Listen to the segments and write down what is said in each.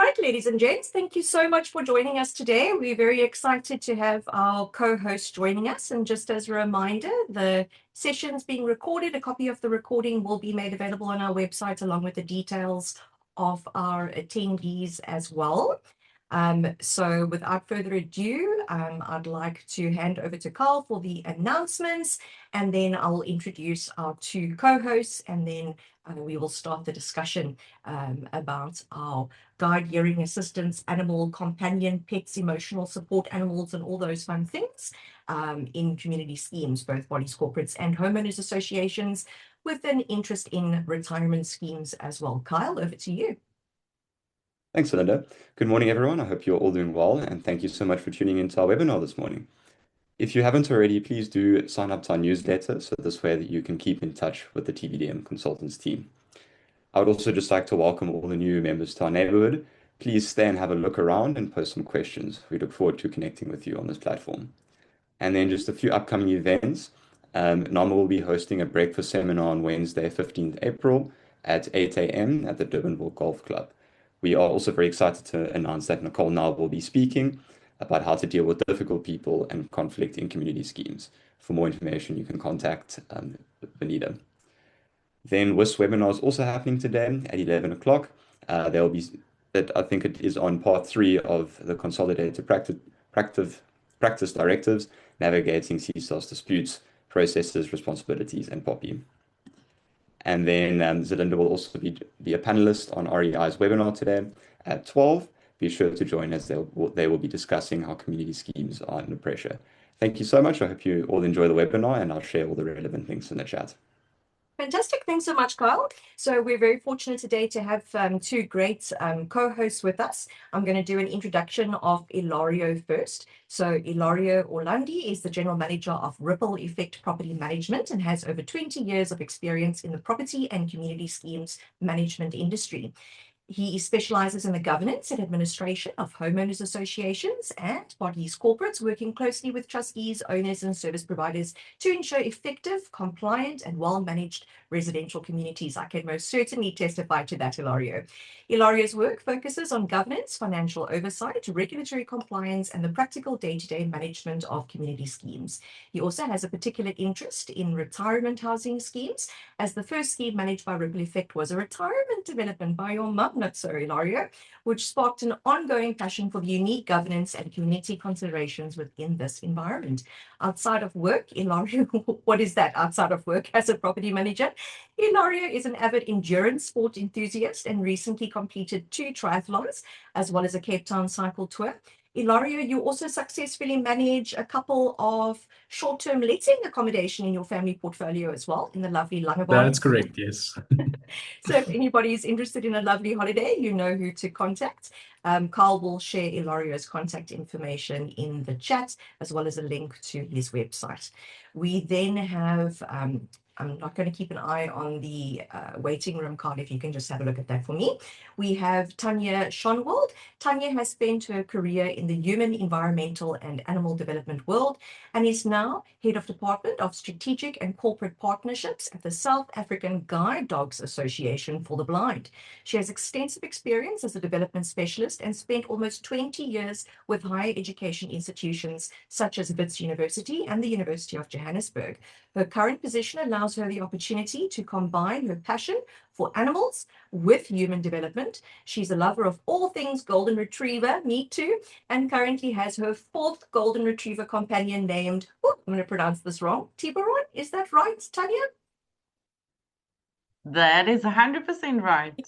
right, ladies and gents, thank you so much for joining us today. We're very excited to have our co-host joining us. And just as a reminder, the session's being recorded. A copy of the recording will be made available on our website along with the details of our attendees as well. So without further ado, I'd like to hand over to Carl for the announcements, and then I'll introduce our two co-hosts, and then we will start the discussion about our guide, hearing assistance, animal companion, pets, emotional support animals, and all those fun things in community schemes, both bodies, corporates, and homeowners associations, with an interest in retirement schemes as well. Kyle, over to you. Thanks, Zerlinda. Good morning, everyone. I hope you're all doing well, and thank you so much for tuning into our webinar this morning. If you haven't already, please do sign up to our newsletter, so this way that you can keep in touch with the TVDM consultants team. I would also just like to welcome all the new members to our neighborhood. Please stay and have a look around and post some questions. We look forward to connecting with you on this platform. And then just a few upcoming events. NAMA will be hosting a breakfast seminar on Wednesday, 15th April at 8 a.m. at the Durbanville Golf Club. We are also very excited to announce that Nicole now will be speaking about how to deal with difficult people and conflict in community schemes. For more information, you can contact Benita. Then WIS webinar is also happening today at 11 o'clock. There will be, I think it is on part 3 of the Consolidated Practice Directives, Navigating CSOS Disputes, Processes, Responsibilities, and POPI. And then Zerlinda will also be a panelist on REI's webinar today at 12. Be sure to join as they will be discussing how community schemes are under pressure. Thank you so much. I hope you all enjoy the webinar, and I'll share all the relevant links in the chat. Fantastic. Thanks so much, Kyle. So we're very fortunate today to have two great co-hosts with us. I'm going to do an introduction of Ilario first. So Ilario Orlandi is the General Manager of Ripple Effect Property Management and has over 20 years of experience in the property and community schemes management industry. He specializes in the governance and administration of homeowners associations and bodies corporates, working closely with trustees, owners, and service providers to ensure effective, compliant, and well-managed residential communities. I can most certainly testify to that, Ilario. Ilario's work focuses on governance, financial oversight, regulatory compliance, and the practical day-to-day management of community schemes. He also has a particular interest in retirement housing schemes, as the first scheme managed by Ripple Effect was a retirement development by your mum, not so, Ilario, which sparked an ongoing passion for the unique governance and community considerations within this environment. Outside of work, Ilario, what is that outside of work as a property manager? Ilario is an avid endurance sport enthusiast and recently completed 2 triathlons, as well as a Cape Town cycle tour. Ilario, you also successfully manage a couple of short-term letting accommodation in your family portfolio as well, in the lovely Langebaan. That's correct, yes. So if anybody is interested in a lovely holiday, you know who to contact. Carl will share Ilario's contact information in the chat, as well as a link to his website. We then have, I'm not going to keep an eye on the waiting room, Carl, if you can just have a look at that for me. We have Tanya Schonwald. Tanya has spent her career in the human, environmental, and animal development world and is now Head of Department of Strategic and Corporate Partnerships at the South African Guide Dogs Association for the Blind. She has extensive experience as a development specialist and spent almost 20 years with higher education institutions such as Wits University and the University of Johannesburg. Her current position allows her the opportunity to combine her passion for animals with human development. She's a lover of all things golden retriever, me too, and currently has her 4th golden retriever companion named, I'm going to pronounce this wrong, Tiburon. Is that right, Tanya? That is 100% right.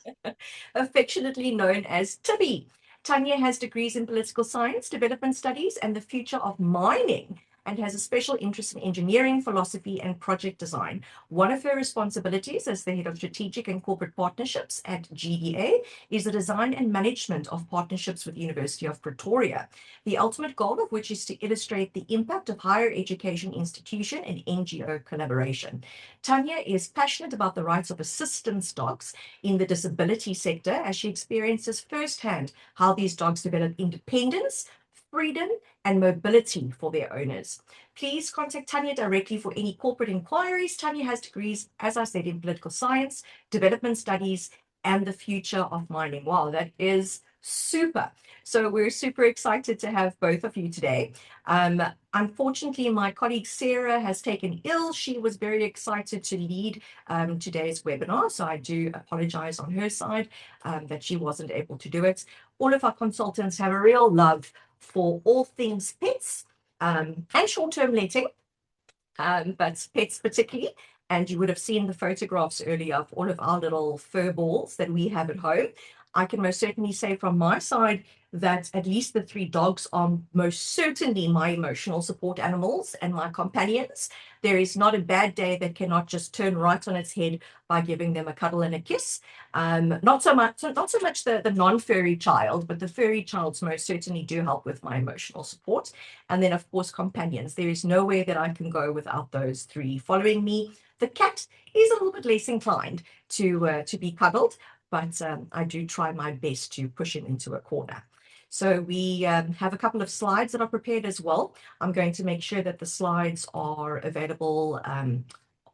Affectionately known as Tibby. Tanya has degrees in political science, development studies, and the future of mining, and has a special interest in engineering, philosophy, and project design. One of her responsibilities as the Head of Strategic and Corporate Partnerships at GDA is the design and management of partnerships with the University of Pretoria, the ultimate goal of which is to illustrate the impact of higher education institution and NGO collaboration. Tanya is passionate about the rights of assistance dogs in the disability sector, as she experiences firsthand how these dogs develop independence, freedom, and mobility for their owners. Please contact Tanya directly for any corporate inquiries. Tanya has degrees, as I said, in political science, development studies, and the future of mining. Wow, that is Super. So we're super excited to have both of you today. Unfortunately, my colleague Sarah has taken ill. She was very excited to lead today's webinar, so I do apologize on her side that she wasn't able to do it. All of our consultants have a real love for all things pets and short-term letting, but pets particularly. And you would have seen the photographs earlier of all of our little fur balls that we have at home. I can most certainly say from my side that at least the 3 dogs are most certainly my emotional support animals and my companions. There is not a bad day that cannot just turn right on its head by giving them a cuddle and a kiss. Not so much the non-furry child, but the furry childs most certainly do help with my emotional support. And then, of course, companions. There is nowhere that I can go without those 3 following me. The cat is a little bit less inclined to be cuddled, but I do try my best to push him into a corner. So we have a couple of slides that are prepared as well. I'm going to make sure that the slides are available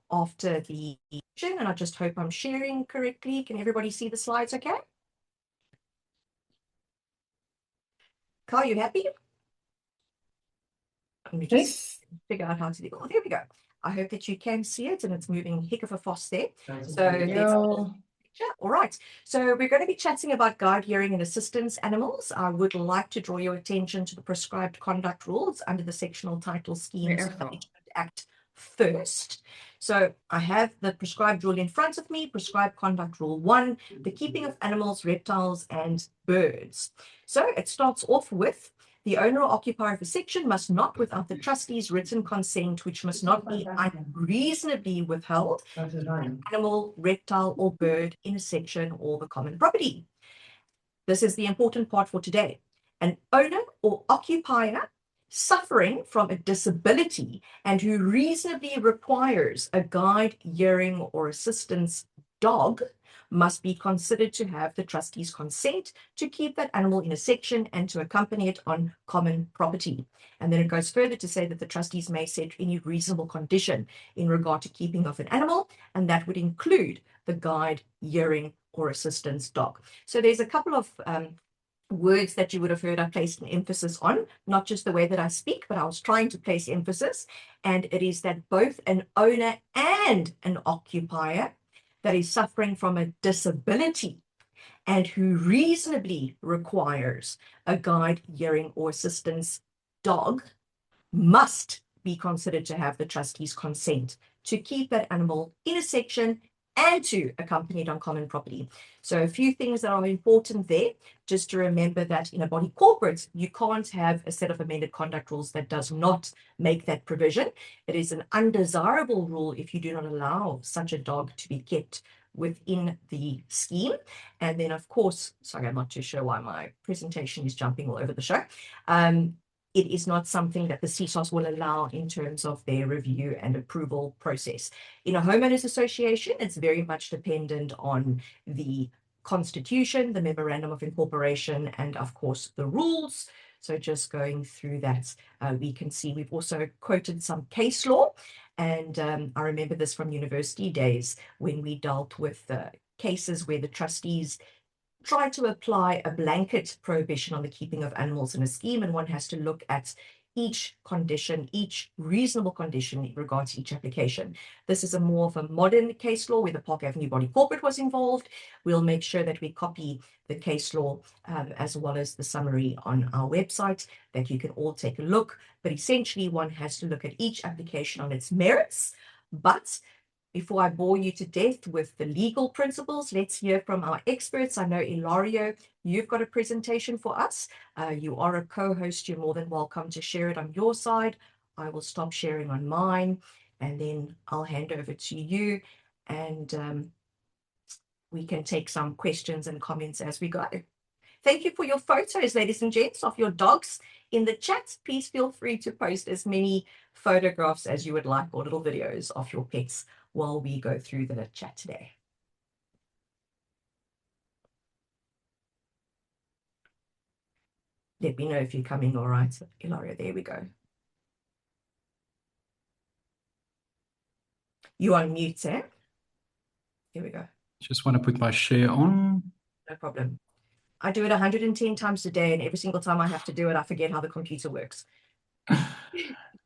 after the session, and I just hope I'm sharing correctly. Can everybody see the slides okay? Carl, you happy? Let me just figure out how to do. Oh, there we go. I hope that you can see it and it's moving heck of a fast there. So all right, so we're going to be chatting about guide, hearing and assistance animals. I would like to draw your attention to the prescribed conduct rules under the Sectional Title Schemes Management Act first. So I have the prescribed rule in front of me, prescribed conduct rule 1, the keeping of animals, reptiles and birds. So it starts off with the owner or occupier of a section must not, without the trustee's written consent, which must not be unreasonably withheld, an animal, reptile, or bird in a section or the common property. This is the important part for today. An owner or occupier suffering from a disability and who reasonably requires a guide, hearing, or assistance dog must be considered to have the trustee's consent to keep that animal in a section and to accompany it on common property. And then it goes further to say that the trustees may set any reasonable condition in regard to keeping of an animal, and that would include the guide, hearing, or assistance dog. So there's a couple of words that you would have heard I placed an emphasis on, not just the way that I speak, but I was trying to place emphasis, and it is that both an owner and an occupier that is suffering from a disability and who reasonably requires a guide, hearing, or assistance dog must be considered to have the trustee's consent to keep that animal in a section and to accompany it on common property. So a few things that are important there, just to remember that in a body corporate, you can't have a set of amended conduct rules that does not make that provision. It is an undesirable rule if you do not allow such a dog to be kept within the scheme. And then, of course, sorry, I'm not too sure why my presentation is jumping all over the show. It is not something that the CSOS will allow in terms of their review and approval process. In a homeowners association, it's very much dependent on the constitution, the memorandum of incorporation, and of course the rules. So just going through that, we can see we've also quoted some case law. And I remember this from university days when we dealt with cases where the trustees try to apply a blanket prohibition on the keeping of animals in a scheme, and one has to look at each condition, each reasonable condition in regard to each application. This is a more of a modern case law where the Park Avenue Body Corporate was involved. We'll make sure that we copy the case law as well as the summary on our website that you can all take a look. But essentially, one has to look at each application on its merits. But before I bore you to death with the legal principles, let's hear from our experts. I know, Ilario, you've got a presentation for us. You are a co-host. You're more than welcome to share it on your side. I will stop sharing on mine, and then I'll hand over to you, and we can take some questions and comments as we go. Thank you for your photos, ladies and gents, of your dogs in the chat. Please feel free to post as many photographs as you would like or little videos of your pets while we go through the chat today. Let me know if you're coming all right, Ilario. There we go. You on mute, Sam. Here we go. Just want to put my share on. No problem. I do it 110 times a day, and every single time I have to do it, I forget how the computer works.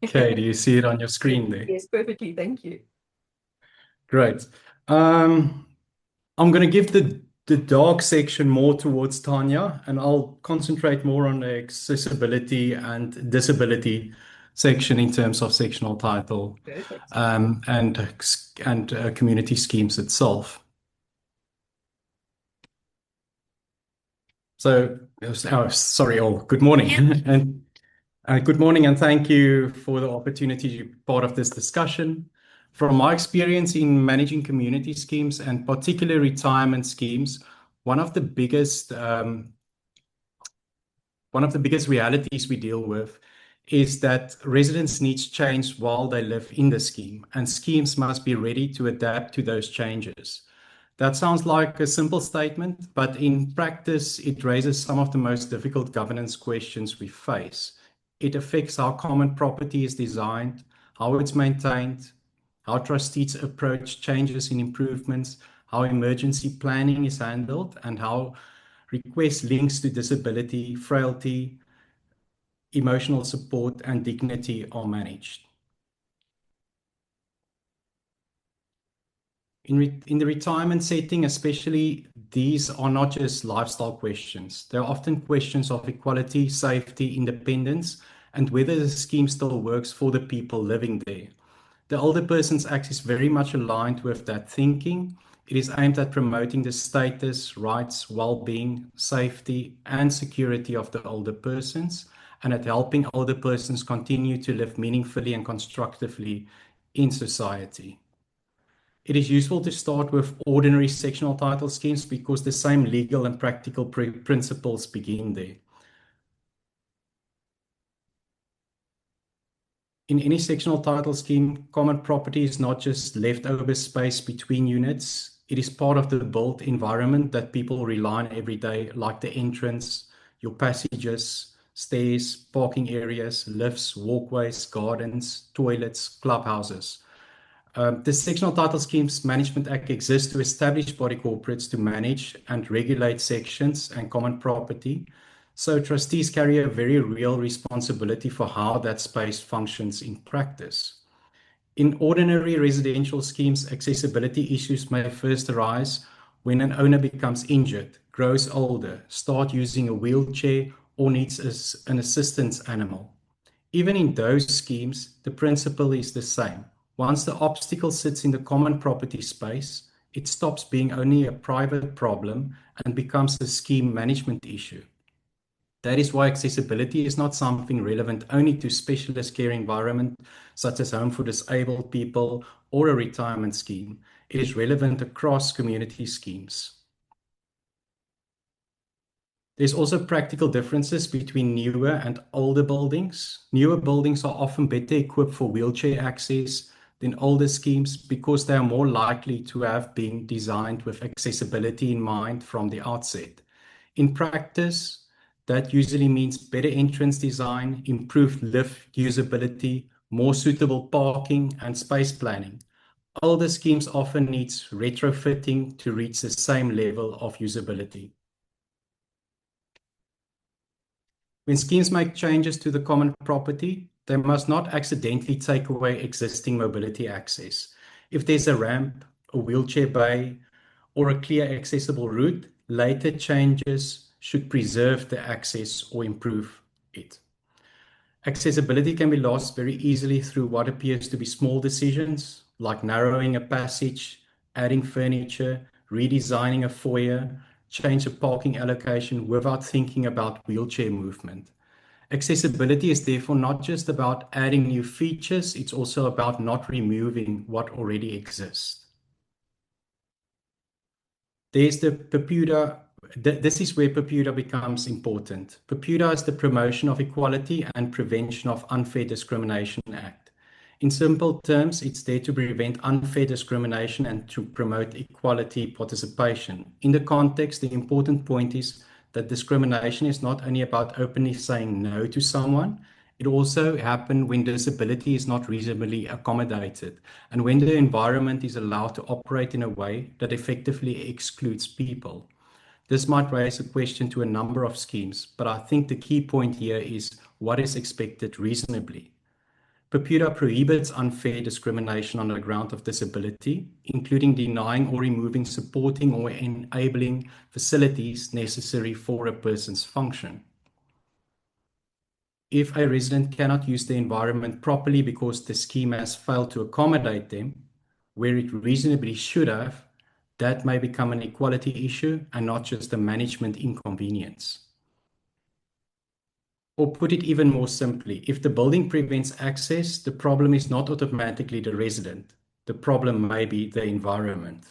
Okay, do you see it on your screen there? Yes, perfectly. Thank you. Great. I'm going to give the dark section more towards Tanya, and I'll concentrate more on the accessibility and disability section in terms of sectional title Perfect. and community schemes itself. So, sorry all. Good morning. And good morning, and thank you for the opportunity to be part of this discussion. From my experience in managing community schemes and particularly retirement schemes, one of the biggest realities we deal with is that residents' needs change while they live in the scheme, and schemes must be ready to adapt to those changes. That sounds like a simple statement, but in practice, it raises some of the most difficult governance questions we face. It affects how common property is designed, how it's maintained, how trustees approach changes in improvements, how emergency planning is handled, and how request links to disability, frailty, emotional support, and dignity are managed. In the retirement setting, especially, these are not just lifestyle questions. They're often questions of equality, safety, independence, and whether the scheme still works for the people living there. The Older Persons Act is very much aligned with that thinking. It is aimed at promoting the status, rights, well-being, safety, and security of the older persons, and at helping older persons continue to live meaningfully and constructively in society. It is useful to start with ordinary sectional title schemes because the same legal and practical principles begin there. In any sectional title scheme, common property is not just leftover space between units. It is part of the built environment that people rely on every day, like the entrance, your passages, stairs, parking areas, lifts, walkways, gardens, toilets, clubhouses. The Sectional Title Schemes Management Act exists to establish body corporates to manage and regulate sections and common property. So trustees carry a very real responsibility for how that space functions in practice. In ordinary residential schemes, accessibility issues may first arise when an owner becomes injured, grows older, starts using a wheelchair, or needs an assistance animal. Even in those schemes, the principle is the same. Once the obstacle sits in the common property space, it stops being only a private problem and becomes a scheme management issue. That is why accessibility is not something relevant only to specialist care environment, such as home for disabled people or a retirement scheme. It is relevant across community schemes. There's also practical differences between newer and older buildings. Newer buildings are often better equipped for wheelchair access than older schemes because they are more likely to have been designed with accessibility in mind from the outset. In practice, that usually means better entrance design, improved lift usability, more suitable parking, and space planning. Older schemes often need retrofitting to reach the same level of usability. When schemes make changes to the common property, they must not accidentally take away existing mobility access. If there's a ramp, a wheelchair bay, or a clear accessible route, later changes should preserve the access or improve it. Accessibility can be lost very easily through what appears to be small decisions, like narrowing a passage, adding furniture, redesigning a foyer, change a parking allocation without thinking about wheelchair movement. Accessibility is therefore not just about adding new features, it's also about not removing what already exists. There's the PEPUDA. This is where PEPUDA becomes important. PEPUDA is the Promotion of Equality and Prevention of Unfair Discrimination Act. In simple terms, it's there to prevent unfair discrimination and to promote equality participation. In the context, the important point is that discrimination is not only about openly saying no to someone, it also happens when disability is not reasonably accommodated and when the environment is allowed to operate in a way that effectively excludes people. This might raise a question to a number of schemes, but I think the key point here is what is expected reasonably. Bermuda prohibits unfair discrimination on the ground of disability, including denying or removing supporting or enabling facilities necessary for a person's function. If a resident cannot use the environment properly because the scheme has failed to accommodate them, where it reasonably should have, that may become an equality issue and not just a management inconvenience. Or put it even more simply, if the building prevents access, the problem is not automatically the resident. The problem may be the environment.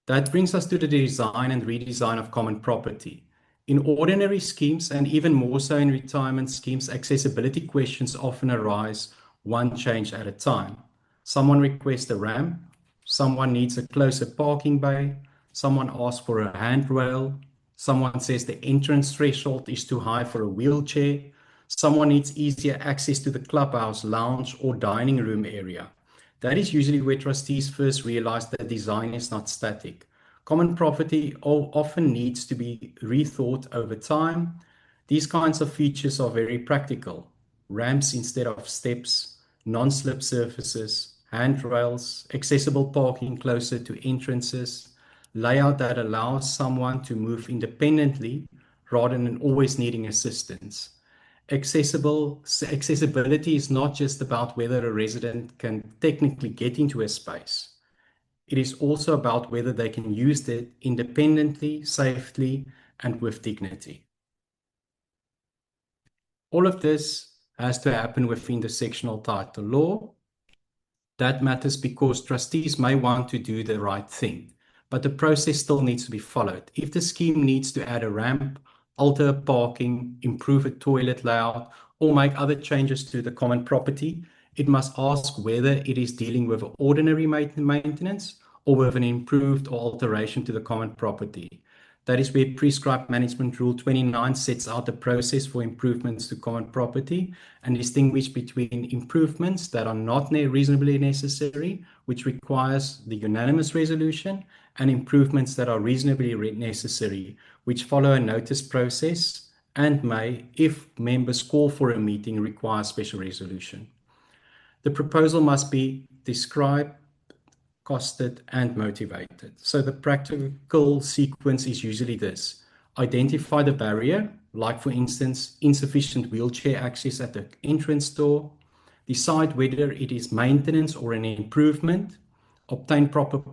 That brings us to the design and redesign of common property. In ordinary schemes, and even more so in retirement schemes, accessibility questions often arise one change at a time. Someone requests a ramp, someone needs a closer parking bay, someone asks for a handrail, someone says the entrance threshold is too high for a wheelchair, someone needs easier access to the clubhouse, lounge, or dining room area. That is usually where trustees first realize that design is not static. Common property often needs to be rethought over time. These kinds of features are very practical. Ramps instead of steps, non-slip surfaces, handrails, accessible parking closer to entrances, layout that allows someone to move independently rather than always needing assistance. Accessibility is not just about whether a resident can technically get into a space. It is also about whether they can use it independently, safely, and with dignity. All of this has to happen within the sectional title law. That matters because trustees may want to do the right thing, but the process still needs to be followed. If the scheme needs to add a ramp, alter parking, improve a toilet layout, or make other changes to the common property, it must ask whether it is dealing with ordinary maintenance or with an improved or alteration to the common property. That is where Prescribed Management Rule 29 sets out the process for improvements to common property and distinguish between improvements that are not reasonably necessary, which requires the unanimous resolution, and improvements that are reasonably necessary, which follow a notice process and may, if members call for a meeting, require special resolution. The proposal must be described, costed, and motivated. So the practical sequence is usually this. Identify the barrier, like for instance, insufficient wheelchair access at the entrance door. Decide whether it is maintenance or an improvement. Obtain proper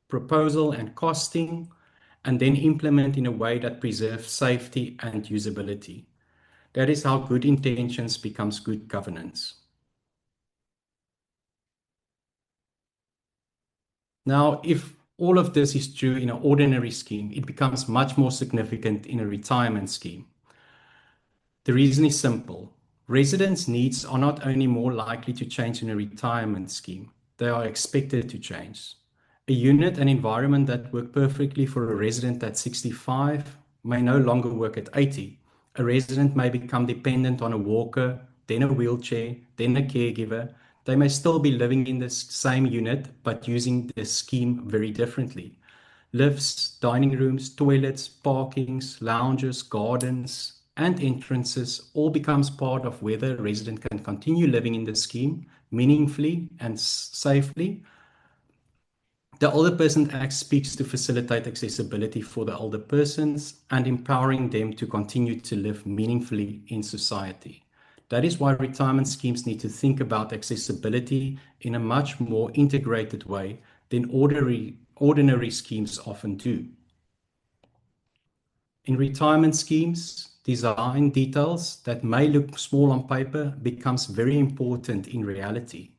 proposal and costing, and then implement in a way that preserves safety and usability. That is how good intentions becomes good governance. Now, if all of this is true in an ordinary scheme, it becomes much more significant in a retirement scheme. The reason is simple. Residents' needs are not only more likely to change in a retirement scheme, they are expected to change. A unit and environment that work perfectly for a resident at 65 may no longer work at 80. A resident may become dependent on a walker, then a wheelchair, then a caregiver. They may still be living in the same unit, but using the scheme very differently. Lifts, dining rooms, toilets, parkings, lounges, gardens, and entrances all becomes part of whether a resident can continue living in the scheme meaningfully and safely. The Older Person Act speaks to facilitate accessibility for the older persons and empowering them to continue to live meaningfully in society. That is why retirement schemes need to think about accessibility in a much more integrated way than ordinary schemes often do. In retirement schemes, design details that may look small on paper becomes very important in reality.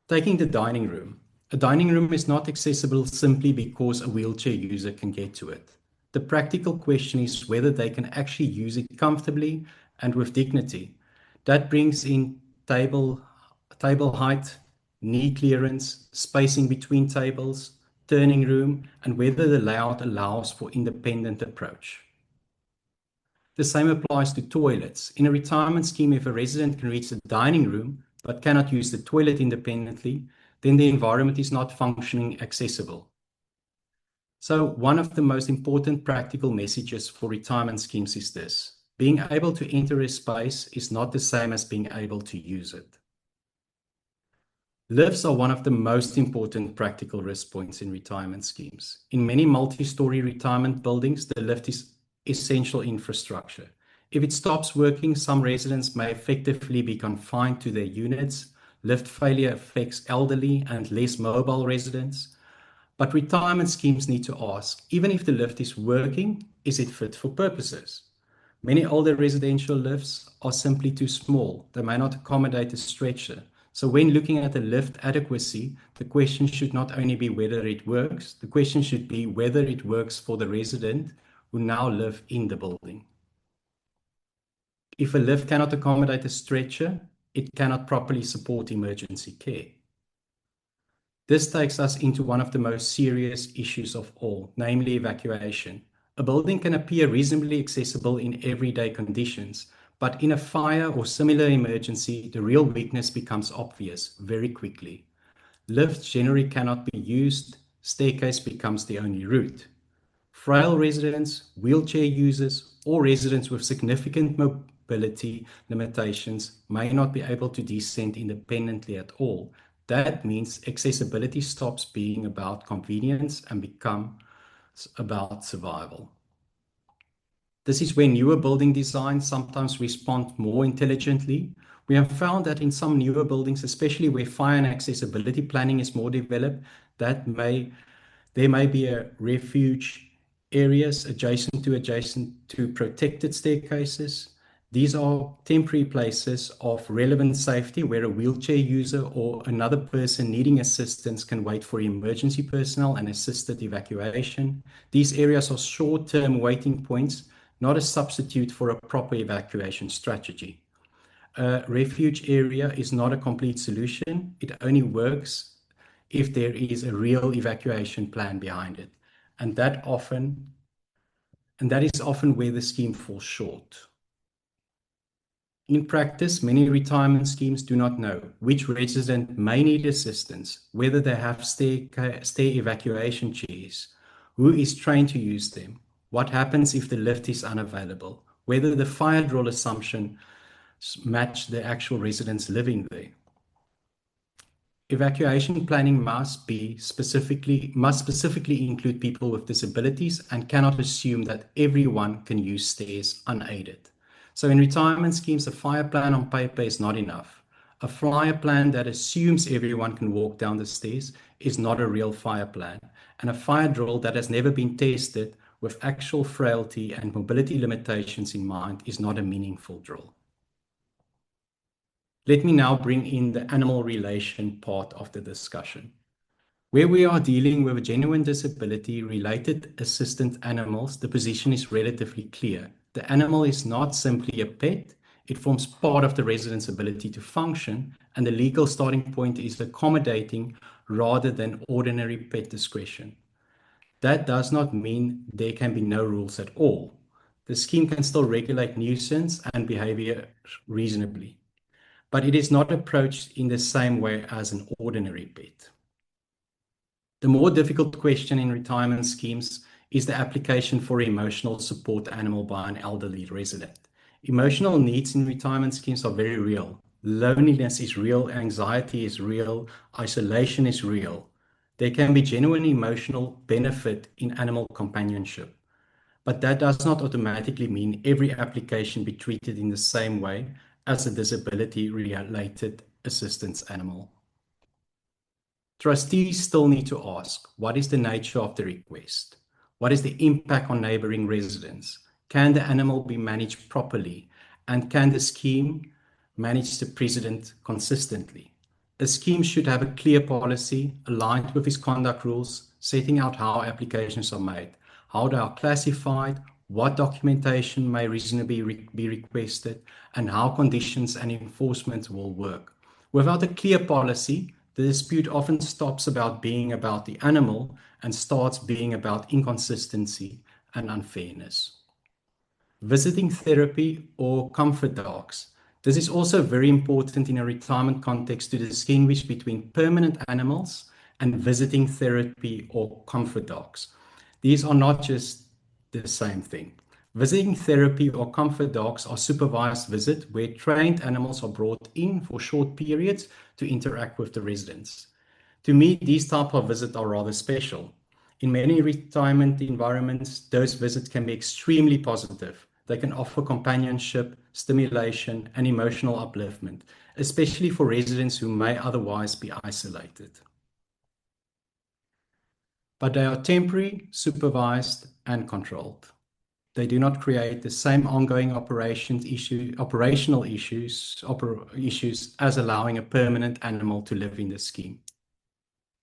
Taking the dining room. A dining room is not accessible simply because a wheelchair user can get to it. The practical question is whether they can actually use it comfortably and with dignity. That brings in table height, knee clearance, spacing between tables, turning room, and whether the layout allows for independent approach. The same applies to toilets. In a retirement scheme, if a resident can reach the dining room but cannot use the toilet independently, then the environment is not functioning accessible. So one of the most important practical messages for retirement schemes is this: being able to enter a space is not the same as being able to use it. Lifts are one of the most important practical risk points in retirement schemes. In many multi-story retirement buildings, the lift is essential infrastructure. If it stops working, some residents may effectively be confined to their units. Lift failure affects elderly and less mobile residents. But retirement schemes need to ask, even if the lift is working, is it fit for purposes? Many older residential lifts are simply too small. They may not accommodate a stretcher. So when looking at the lift adequacy, the question should not only be whether it works, the question should be whether it works for the resident who now live in the building. If a lift cannot accommodate a stretcher, it cannot properly support emergency care. This takes us into one of the most serious issues of all, namely evacuation. A building can appear reasonably accessible in everyday conditions, but in a fire or similar emergency, the real weakness becomes obvious very quickly. Lifts generally cannot be used, staircase becomes the only route. Frail residents, wheelchair users, or residents with significant mobility limitations may not be able to descend independently at all. That means accessibility stops being about convenience and becomes about survival. This is where newer building designs sometimes respond more intelligently. We have found that in some newer buildings, especially where fire and accessibility planning is more developed, there may be a refuge areas adjacent to protected staircases. These are temporary places of relevant safety where a wheelchair user or another person needing assistance can wait for emergency personnel and assisted evacuation. These areas are short-term waiting points, not a substitute for a proper evacuation strategy. A refuge area is not a complete solution. It only works if there is a real evacuation plan behind it. And that is often where the scheme falls short. In practice, many retirement schemes do not know which resident may need assistance, whether they have stair evacuation chairs, who is trained to use them, what happens if the lift is unavailable, whether the fire drill assumptions match the actual residents living there. Evacuation planning must specifically include people with disabilities and cannot assume that everyone can use stairs unaided. So in retirement schemes, a fire plan on paper is not enough. A fire plan that assumes everyone can walk down the stairs is not a real fire plan. And a fire drill that has never been tested with actual frailty and mobility limitations in mind is not a meaningful drill. Let me now bring in the animal relation part of the discussion. Where we are dealing with a genuine disability-related assistant animals, the position is relatively clear. The animal is not simply a pet, it forms part of the resident's ability to function, and the legal starting point is accommodating rather than ordinary pet discretion. That does not mean there can be no rules at all. The scheme can still regulate nuisance and behavior reasonably, but it is not approached in the same way as an ordinary pet. The more difficult question in retirement schemes is the application for emotional support animal by an elderly resident. Emotional needs in retirement schemes are very real. Loneliness is real, anxiety is real, isolation is real. There can be genuine emotional benefit in animal companionship, but that does not automatically mean every application be treated in the same way as a disability-related assistance animal. Trustees still need to ask, what is the nature of the request? What is the impact on neighboring residents? Can the animal be managed properly? And can the scheme manage the precedent consistently? A scheme should have a clear policy aligned with its conduct rules, setting out how applications are made, how they are classified, what documentation may reasonably be requested, and how conditions and enforcement will work. Without a clear policy, the dispute often stops being about the animal and starts being about inconsistency and unfairness. Visiting therapy or comfort dogs. This is also very important in a retirement context to distinguish between permanent animals and visiting therapy or comfort dogs. These are not just the same thing. Visiting therapy or comfort dogs are supervised visits where trained animals are brought in for short periods to interact with the residents. To me, these type of visits are rather special. In many retirement environments, those visits can be extremely positive. They can offer companionship, stimulation, and emotional upliftment, especially for residents who may otherwise be isolated. But they are temporary, supervised, and controlled. They do not create the same ongoing operational issues as allowing a permanent animal to live in the scheme.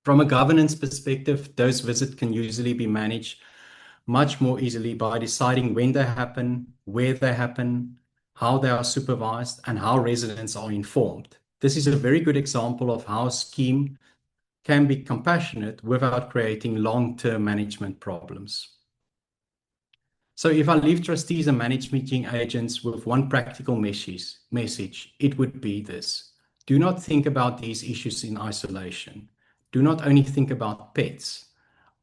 From a governance perspective, those visits can usually be managed much more easily by deciding when they happen, where they happen, how they are supervised, and how residents are informed. This is a very good example of how a scheme can be compassionate without creating long-term management problems. So if I leave trustees and managing agents with one practical message, it would be this. Do not think about these issues in isolation. Do not only think about pets,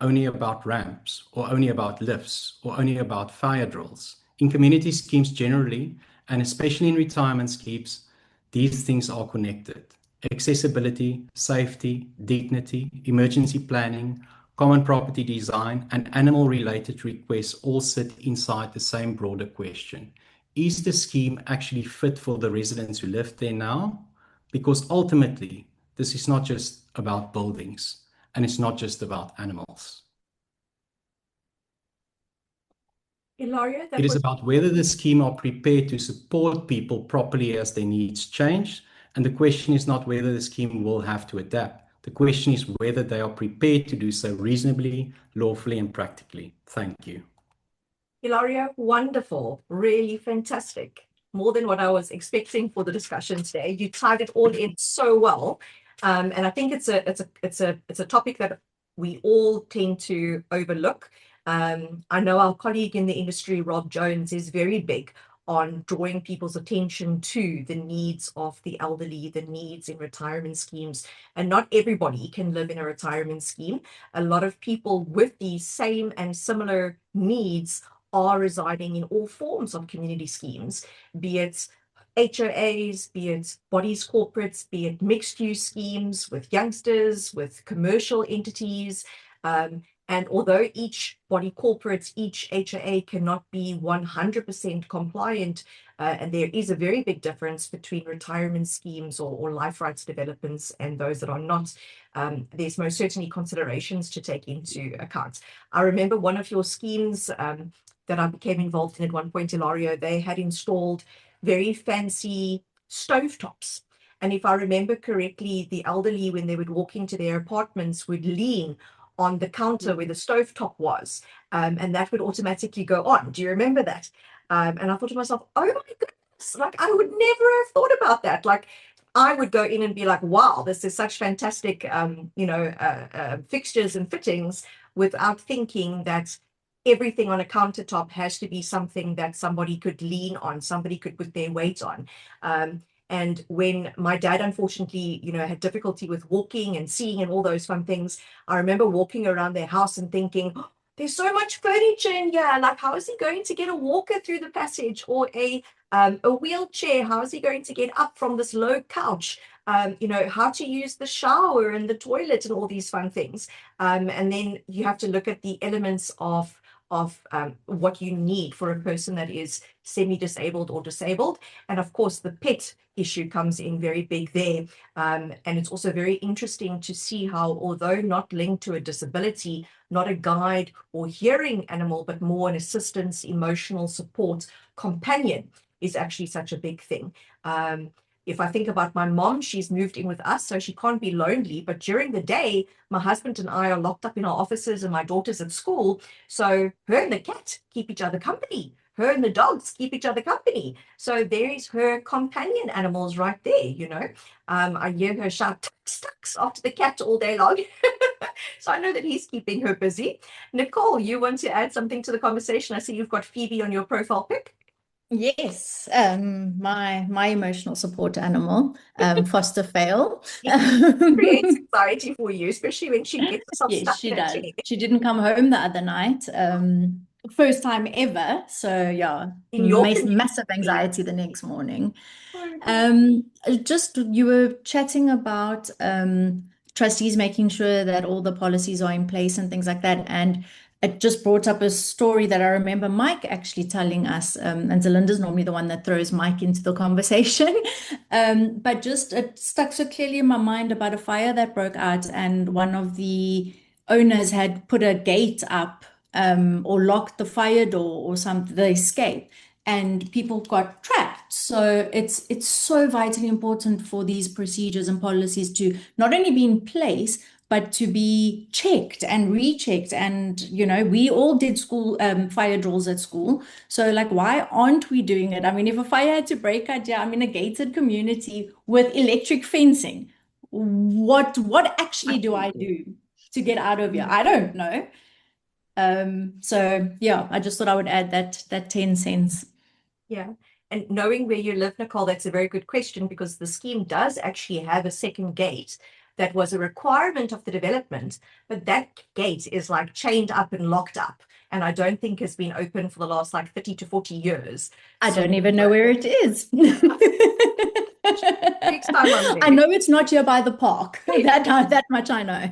only about ramps, or only about lifts, or only about fire drills. In community schemes generally, and especially in retirement schemes, these things are connected. Accessibility, safety, dignity, emergency planning, common property design, and animal-related requests all sit inside the same broader question. Is the scheme actually fit for the residents who live there now? Because ultimately, this is not just about buildings, and it's not just about animals. Ilario, It is about whether the scheme are prepared to support people properly as their needs change. And the question is not whether the scheme will have to adapt. The question is whether they are prepared to do so reasonably, lawfully, and practically. Thank you. Ilario, wonderful, really fantastic. More than what I was expecting for the discussion today. You tied it all in so well, and I think it's a topic that we all tend to overlook. I know our colleague in the industry, Rob Jones, is very big on drawing people's attention to the needs of the elderly, the needs in retirement schemes, and not everybody can live in a retirement scheme. A lot of people with these same and similar needs are residing in all forms of community schemes, be it HOAs, be it bodies corporates, be it mixed-use schemes with youngsters, with commercial entities. And although each body corporate, each HOA cannot be 100% compliant, and there is a very big difference between retirement schemes or life rights developments and those that are not, there's most certainly considerations to take into account. I remember one of your schemes that I became involved in at one point, Ilario, they had installed very fancy stovetops. And if I remember correctly, the elderly, when they would walk into their apartments, would lean on the counter where the stovetop was, and that would automatically go on. Do you remember that? And I thought to myself, oh my goodness, like I would never have thought about that. Like I would go in and be like, wow, this is such fantastic, fixtures and fittings, without thinking that everything on a countertop has to be something that somebody could lean on, somebody could put their weight on. And when my dad, unfortunately, had difficulty with walking and seeing and all those fun things, I remember walking around their house and thinking, oh, there's so much furniture in here. Like, how is he going to get a walker through the passage, or a wheelchair? How is he going to get up from this low couch? How to use the shower and the toilet and all these fun things. And then you have to look at the elements of what you need for a person that is semi-disabled or disabled. And of course, the pet issue comes in very big there. And it's also very interesting to see how, although not linked to a disability, not a guide or hearing animal, but more an assistance, emotional support companion is actually such a big thing. If I think about my mom, she's moved in with us, so she can't be lonely. But during the day, my husband and I are locked up in our offices and my daughter's at school. So her and the cat keep each other company. Her and the dogs keep each other company. So there is her companion animals right there, I hear her shout, tux, tux, after the cat all day long. So I know that he's keeping her busy. Nicole, you want to add something to the conversation? I see you've got Phoebe on your profile pic. Yes, my emotional support animal, foster fail. It creates anxiety for you, especially when she gets herself Yes, stuck she in a does. chair. She didn't come home the other night. First time ever. So yeah, In your massive community. anxiety the next morning. Oh, God. Just you were chatting about trustees making sure that all the policies are in place and things like that. And it just brought up a story that I remember Mike actually telling us. And Zerlinda's normally the one that throws Mike into the conversation. But just it stuck so clearly in my mind about a fire that broke out, and one of the owners had put a gate up or locked the fire door or something, the escape, and people got trapped. So it's so vitally important for these procedures and policies to not only be in place, but to be checked and rechecked. And, you know, we all did school fire drills at school. So like, why aren't we doing it? I mean, if a fire had to break out, yeah, I'm in a gated community with electric fencing. What actually do I do to get out of here? I don't know. So yeah, I just thought I would add that 10 cents. Yeah. And knowing where you live, Nicole, that's a very good question, because the scheme does actually have a second gate that was a requirement of the development, but that gate is like chained up and locked up. And I don't think has been open for the last like 30 to 40 years. I don't even know where it is. Next time I'm there. I know it's not here by the park. That much I know.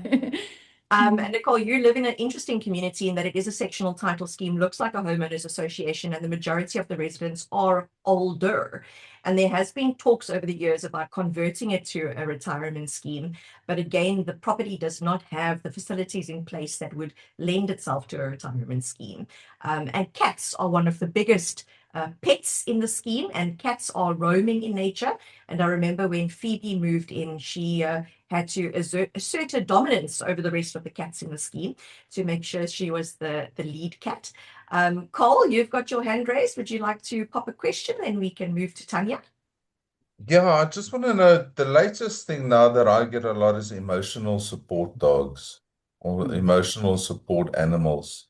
And Nicole, you live in an interesting community in that it is a sectional title scheme, looks like a homeowners association, and the majority of the residents are older. And there has been talks over the years about converting it to a retirement scheme. But again, the property does not have the facilities in place that would lend itself to a retirement scheme. And cats are one of the biggest pets in the scheme, and cats are roaming in nature. And I remember when Phoebe moved in, she had to assert her dominance over the rest of the cats in the scheme to make sure she was the lead cat. Cole, you've got your hand raised. Would you like to pop a question? Then we can move to Tanya. Yeah, I just want to know, the latest thing now that I get a lot is emotional support dogs or emotional support animals.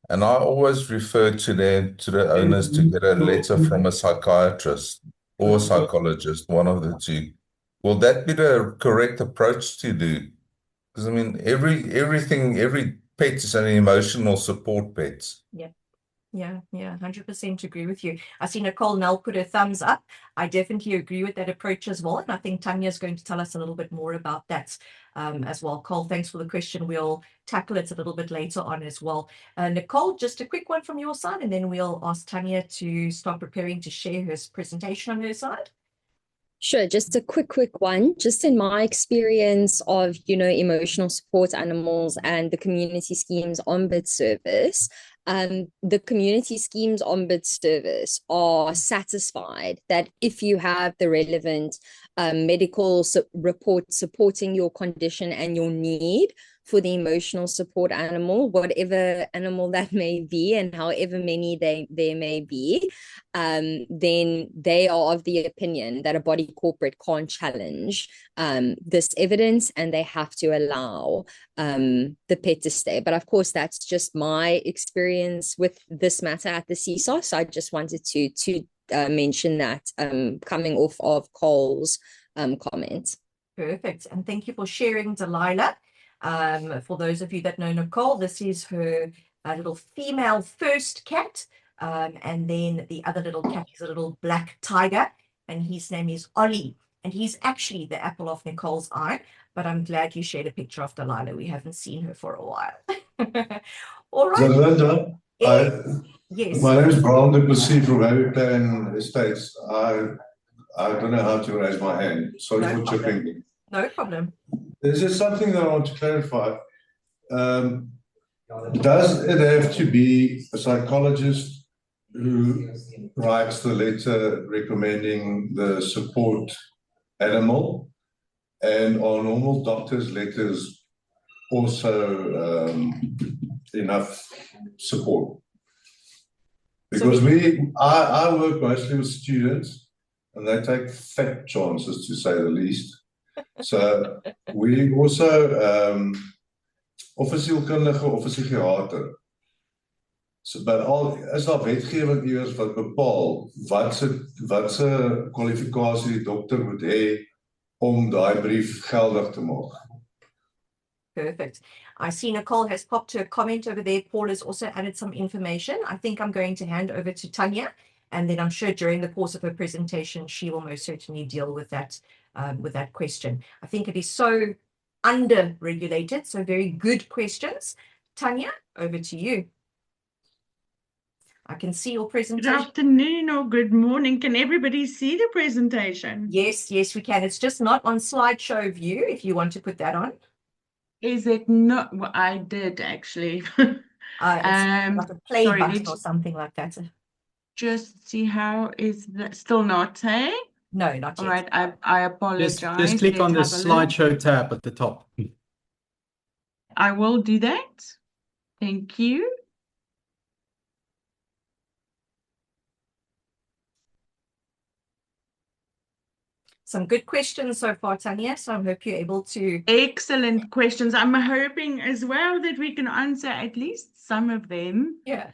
And I always refer to the owners to get a letter from a psychiatrist or a psychologist, one of the two. Will that be the correct approach to do? Because I mean, every pet is an emotional support pet. Yeah, 100% agree with you. I see Nicole Nell put her thumbs up. I definitely agree with that approach as well. And I think Tanya is going to tell us a little bit more about that as well. Cole, thanks for the question. We'll tackle it a little bit later on as well. Nicole, just a quick one from your side, and then we'll ask Tanya to start preparing to share her presentation on her side. Sure, just a quick one. Just in my experience of, emotional support animals and the community schemes ombud service, the community schemes ombud service are satisfied that if you have the relevant medical report supporting your condition and your need for the emotional support animal, whatever animal that may be and however many there may be, then they are of the opinion that a body corporate can't challenge this evidence, and they have to allow the pet to stay. But of course, that's just my experience with this matter at the Seesaw. So I just wanted to mention that coming off of Cole's comment. Perfect. And thank you for sharing, Delilah. For those of you that know Nicole, this is her little female first cat. And then the other little cat is a little black tiger, and his name is Ollie. And he's actually the apple of Nicole's eye. But I'm glad you shared a picture of Delilah. We haven't seen her for a while. All right. Zerlinda, yes. My name is Brown de Plessis from Habitat Estates. I don't know how to raise my hand. Sorry No for problem. chipping. No problem. There's just something that I want to clarify. Does it have to be a psychologist who writes the letter recommending the support animal? And are normal doctors' letters also enough support? Because I work mostly with students, and they take fat chances, to say the least. So we also of 'n sielkundige of 'n psigiater. So, is daar wetgewing iewers wat bepaal wat se kwalifikasie die dokter moet hê om daai brief geldig te maak? Perfect. I see Nicole has popped her comment over there. Paul has also added some information. I think I'm going to hand over to Tanya, and then I'm sure during the course of her presentation, she will most certainly deal with that question. I think it is so under-regulated, so very good questions. Tanya, over to you. I can see your presentation. Good afternoon or good morning. Can everybody see the presentation? Yes, we can. It's just not on slideshow view, if you want to put that on. Is it not? Well, I did actually. It's like a play sorry, button or something like that. Just see how is that still not, hey? No, not All yet. right, I apologize. Just click on the Let's have a look. slideshow tab at the top. I will do that. Thank you. Some good questions so far, Tanya, so I hope you're able to... Excellent questions. I'm hoping as well that we can answer at least some of them. Yeah.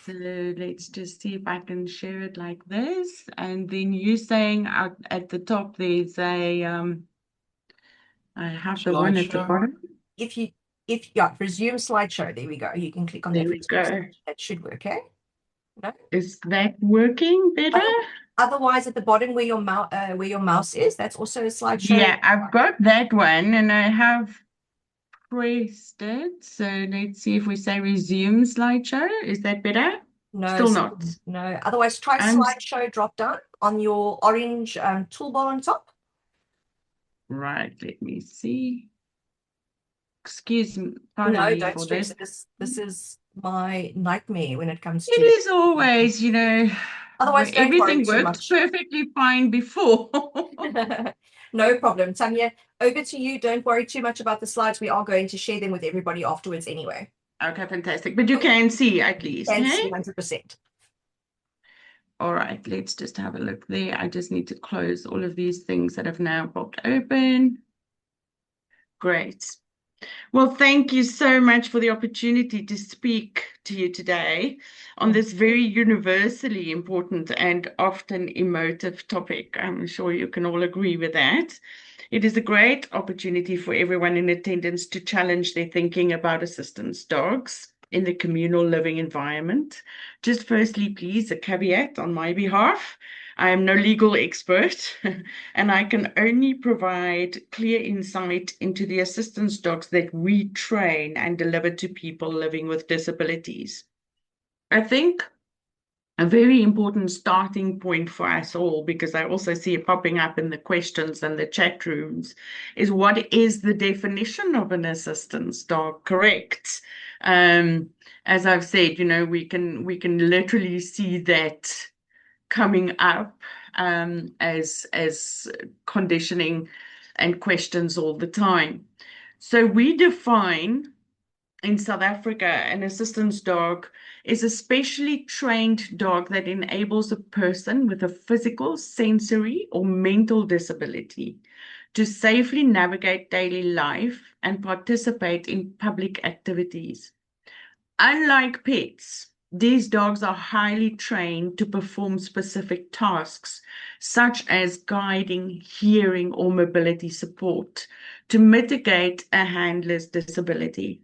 So let's just see if I can share it like this. And then you saying out at the top, there's a, I have the one at the Slideshow. bottom. Yeah, resume slideshow. There we go. You can click on There that. we go. That should work, okay? No? Is that working better? Otherwise, at the bottom where your mouse is, that's also a slideshow. Yeah, I've got that one and I have pressed it. So let's see if we say resume slideshow. Is that better? No, Still not. No. Otherwise, try slideshow drop down on your orange toolbar on top. Right, let me see. Excuse me, No, pardon me don't for stress. this. This is my nightmare when it comes to... It is always, you know, Otherwise, don't worry everything too worked much. perfectly fine before. No problem. Tanya, over to you. Don't worry too much about the slides. We are going to share them with everybody afterwards anyway. Okay, fantastic. But you can see at least, Can hey? see 100%. All right, let's just have a look there. I just need to close all of these things that have now popped open. Great. Well, thank you so much for the opportunity to speak to you today on this very universally important and often emotive topic. I'm sure you can all agree with that. It is a great opportunity for everyone in attendance to challenge their thinking about assistance dogs in the communal living environment. Just firstly, please, a caveat on my behalf. I am no legal expert and I can only provide clear insight into the assistance dogs that we train and deliver to people living with disabilities. I think a very important starting point for us all, because I also see it popping up in the questions and the chat rooms, is what is the definition of an assistance dog, correct? As I've said, you know, we can literally see that coming up as conditioning and questions all the time. So we define in South Africa an assistance dog is a specially trained dog that enables a person with a physical, sensory, or mental disability to safely navigate daily life and participate in public activities. Unlike pets, these dogs are highly trained to perform specific tasks, such as guiding, hearing, or mobility support to mitigate a handler's disability.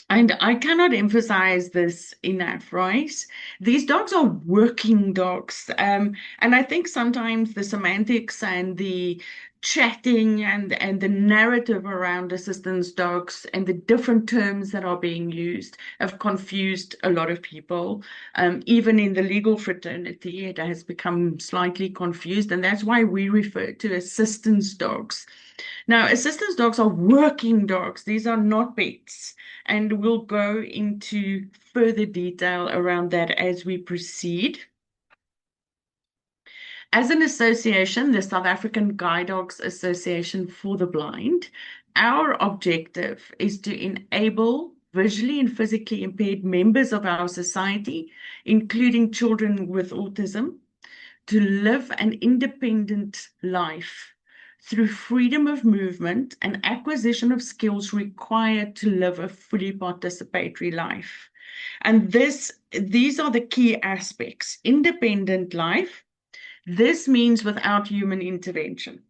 And I cannot emphasize this enough, right? These dogs are working dogs. And I think sometimes the semantics and the chatting and the narrative around assistance dogs and the different terms that are being used have confused a lot of people. Even in the legal fraternity, it has become slightly confused, and that's why we refer to assistance dogs. Now, assistance dogs are working dogs. These are not pets, and we'll go into further detail around that as we proceed. As an association, the South African Guide Dogs Association for the Blind, our objective is to enable visually and physically impaired members of our society, including children with autism, to live an independent life through freedom of movement and acquisition of skills required to live a fully participatory life. And these are the key aspects. Independent life. This means without human intervention.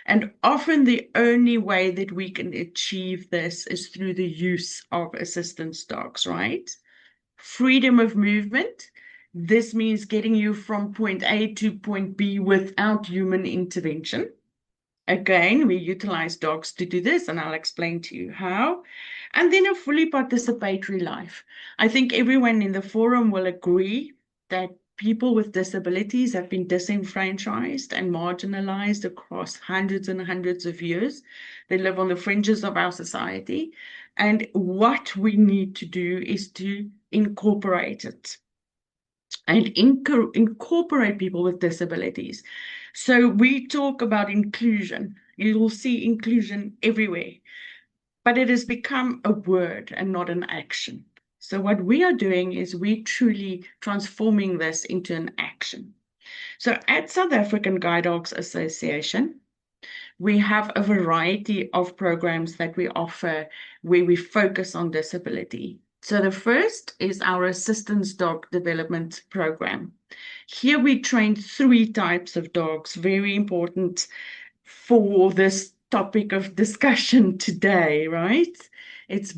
And often the only way that we can achieve this is through the use of assistance dogs, right? Freedom of movement. This means getting you from point A to point B without human intervention. Again, we utilize dogs to do this, and I'll explain to you how. And then a fully participatory life. I think everyone in the forum will agree that people with disabilities have been disenfranchised and marginalized across hundreds and hundreds of years. They live on the fringes of our society. And what we need to do is to incorporate it and incorporate people with disabilities. So we talk about inclusion. You will see inclusion everywhere, but it has become a word and not an action. So what we are doing is we truly transforming this into an action. So at South African Guide Dogs Association, we have a variety of programs that we offer where we focus on disability. So the first is our assistance dog development program. Here we train 3 types of dogs, very important for this topic of discussion today, right? It's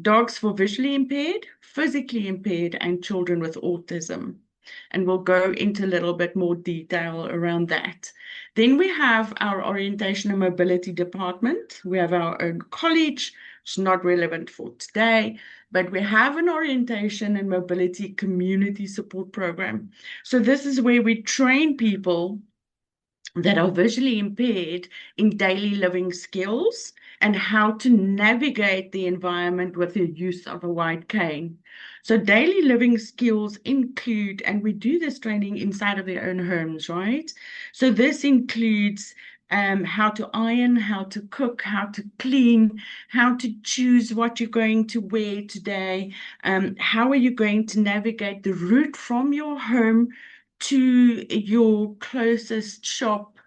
dogs for visually impaired, physically impaired, and children with autism. And we'll go into a little bit more detail around that. Then we have our orientation and mobility department. We have our own college. It's not relevant for today, but we have an orientation and mobility community support program. So this is where we train people that are visually impaired in daily living skills and how to navigate the environment with the use of a white cane. So daily living skills include, and we do this training inside of their own homes, right? So this includes how to iron, how to cook, how to clean, how to choose what you're going to wear today, how are you going to navigate the route from your home to your closest shop,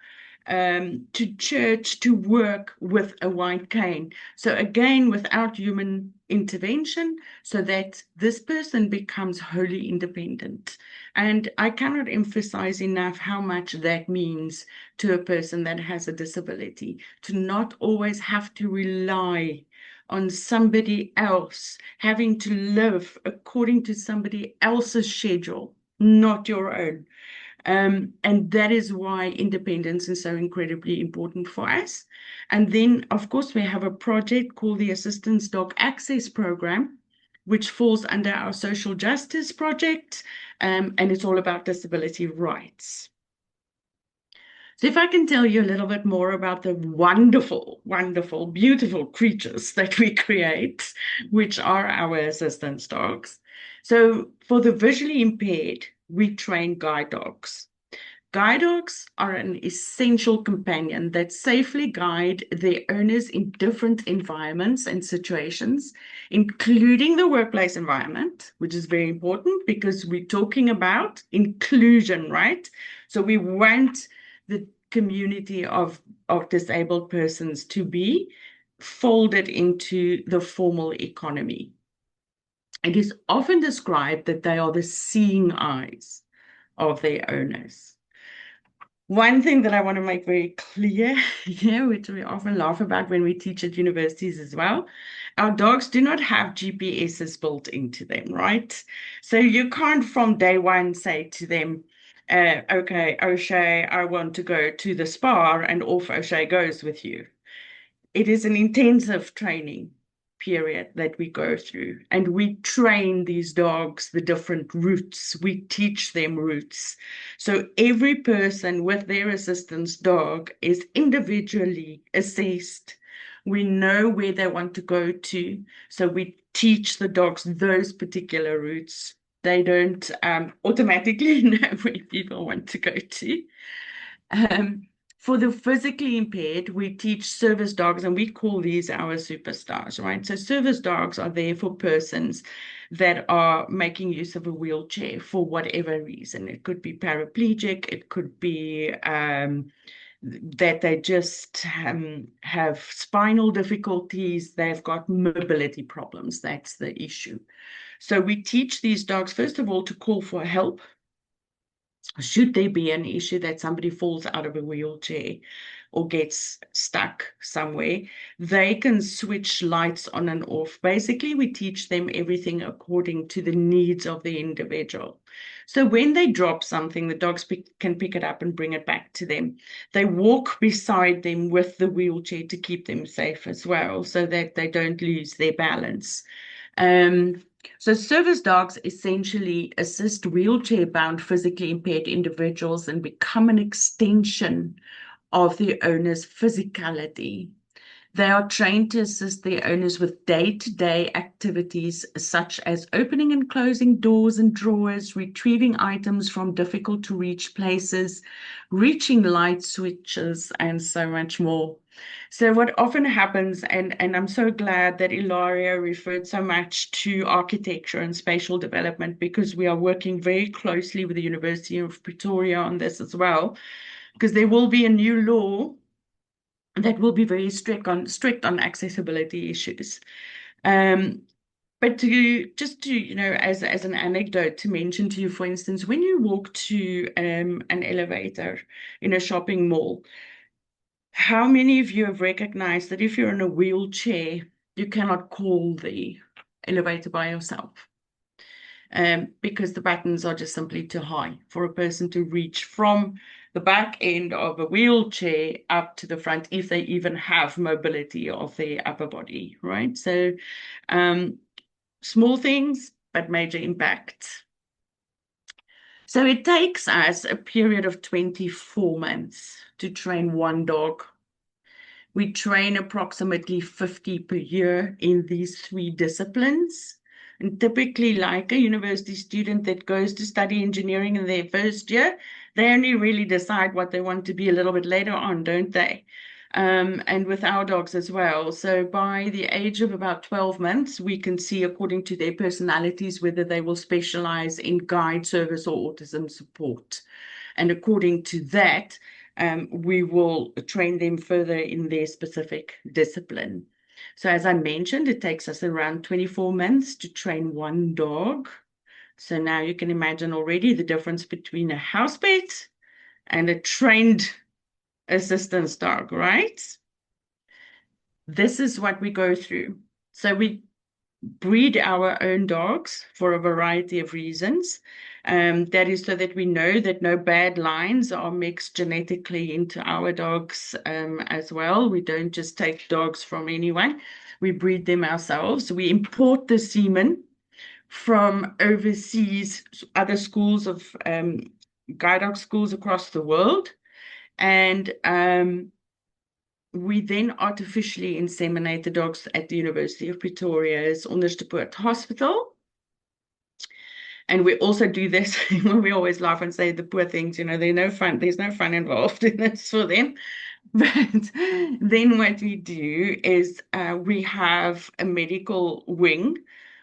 to church, to work with a white cane. So again, without human intervention, so that this person becomes wholly independent. And I cannot emphasize enough how much that means to a person that has a disability, to not always have to rely on somebody else, having to live according to somebody else's schedule, not your own. And that is why independence is so incredibly important for us. And then, of course, we have a project called the Assistance Dog Access Program, which falls under our social justice project, and it's all about disability rights. So if I can tell you a little bit more about the wonderful, wonderful, beautiful creatures that we create, which are our assistance dogs. So for the visually impaired, we train guide dogs. Guide dogs are an essential companion that safely guide their owners in different environments and situations, including the workplace environment, which is very important because we're talking about inclusion, right? So we want the community of disabled persons to be folded into the formal economy. It is often described that they are the seeing eyes of their owners. One thing that I want to make very clear here, which we often laugh about when we teach at universities as well, our dogs do not have GPSs built into them, right? So you can't from day one say to them, okay, O'Shea, I want to go to the spa, and off O'Shea goes with you. It is an intensive training period that we go through, and we train these dogs the different routes. We teach them routes. So every person with their assistance dog is individually assessed. We know where they want to go to, so we teach the dogs those particular routes. They don't automatically know where people want to go to. For the physically impaired, we teach service dogs, and we call these our superstars, right? So service dogs are there for persons that are making use of a wheelchair for whatever reason. It could be paraplegic, it could be that they just have spinal difficulties, they've got mobility problems. That's the issue. So we teach these dogs, first of all, to call for help. Should there be an issue that somebody falls out of a wheelchair or gets stuck somewhere, they can switch lights on and off. Basically, we teach them everything according to the needs of the individual. So when they drop something, the dogs can pick it up and bring it back to them. They walk beside them with the wheelchair to keep them safe as well, so that they don't lose their balance. So service dogs essentially assist wheelchair-bound, physically impaired individuals and become an extension of the owner's physicality. They are trained to assist their owners with day-to-day activities such as opening and closing doors and drawers, retrieving items from difficult-to-reach places, reaching light switches, and so much more. So what often happens, and I'm so glad that Ilario referred so much to architecture and spatial development, because we are working very closely with the University of Pretoria on this as well, because there will be a new law that will be very strict on accessibility issues. But just to, as an anecdote to mention to you, for instance, when you walk to an elevator in a shopping mall, how many of you have recognized that if you're in a wheelchair, you cannot call the elevator by yourself? Because the buttons are just simply too high for a person to reach from the back end of a wheelchair up to the front, if they even have mobility of their upper body, right? So small things, but major impact. So it takes us a period of 24 months to train one dog. We train approximately 50 per year in these 3 disciplines. And typically, like a university student that goes to study engineering in their first year, they only really decide what they want to be a little bit later on, don't they? And with our dogs as well. So by the age of about 12 months, we can see, according to their personalities, whether they will specialize in guide, service, or autism support. And according to that, we will train them further in their specific discipline. So as I mentioned, it takes us around 24 months to train one dog. So now you can imagine already the difference between a house pet and a trained assistance dog, right? This is what we go through. So we breed our own dogs for a variety of reasons. That is so that we know that no bad lines are mixed genetically into our dogs as well. We don't just take dogs from anyone. We breed them ourselves. We import the semen from overseas, other schools of guide dog schools across the world. And we then artificially inseminate the dogs at the University of Pretoria's Onderstepoort Hospital. And we also do this, we always laugh and say the poor things, there's no fun involved in this for them. But then what we do is we have a medical wing